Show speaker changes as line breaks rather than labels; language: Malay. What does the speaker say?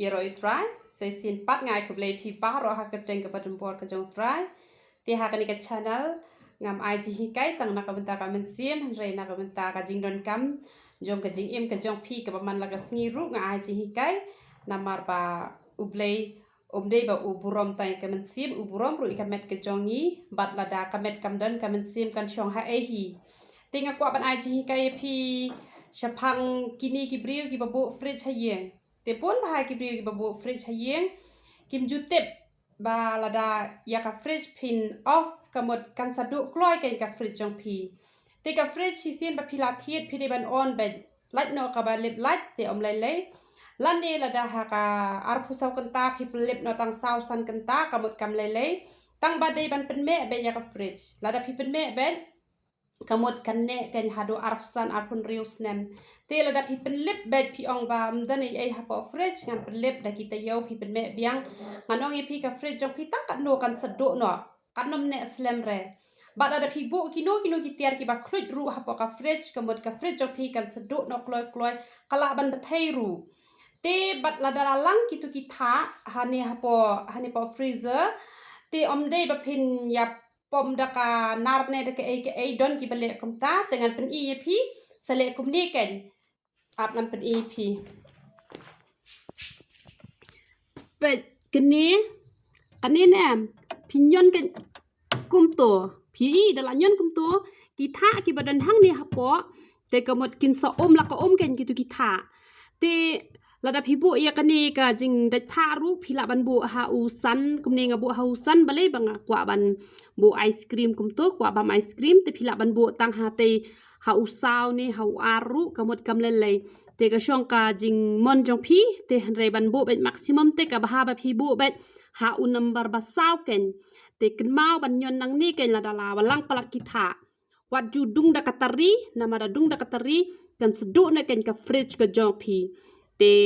Iroi try, saya sin pat ngai ke belai pi bah roh ha keteng ke badan board ke jong try. Ti ha kani ke channel ngam ai ji hikai tang nak bentar ka men sim rei nak bentar ka jing don kam jong ke jing em ke jong pi ke paman laga sngi ru ngai ai ji hikai namar ba ublei omdei ba uburom tai ke men sim uburom ru ikamet ke jongngi bat lada kamet kam dan ka men sim kan chong ha e hi. Tinga kwa ban ai ji hikai pi Shapang kini ki brio ki babu fridge hayeng. Te pun bahai ki brio ki babu fridge hayeng. Kim jutep ba lada ya ka fridge pin off kamot kan saduk kloi kan ka fridge jong pi. Te ka fridge si sin ba pila thiet pi de ban on ben light no ka ba lip light te om lai lai. Lande lada ha ka arpu sau kenta pi lip no tang sau san kenta kamot kam lai lai. Tang ba de ban pen me ben ya ka fridge. Lada pi pen me ben kamot kan ne kan hado arpsan arpun rius nem te lada pi pen lip bed pi ong ba mdan ai hapo fridge ngan pen lip da kita yau pi pen me biang manong i pi ka fridge jong pi tang kan no kan sedo no kan nom ne slem re ba ada pi bu kino ki tiar ki ba kruj ru hapo ka fridge kamot ka fridge jong pi kan sedo no kloi kala ban bathai ru te bat lada lalang kitu kita hane po freezer te omdei ba pin yap pom daka narne daka ke don ki balik kumta dengan pen EP sele kum ni kan ap ngan pen EP bet kene nem pinyon kan kumto pi dalam nyon kumto kita ki badan hang ni hapo te kamot kin sa om la ka om kan gitu kita te lada pibu ya kani ka jing da tharu phila ban bu ha usan kumni nga bu ha usan balai banga kwa ban bu ice cream kumto kwa bam ice cream te phila ban bu tang ha te ha usau ni ha aru kamot kam lelai te ka shong ka jing mon jong phi te re ban bu bet maximum te ka ba pibu bet ha u number ba sau ken te ken mau ban nyon nang ni ken lada la walang palak kita wat ju dung da katari nama da dung da katari kan sedu na ken ka fridge ka jong phi te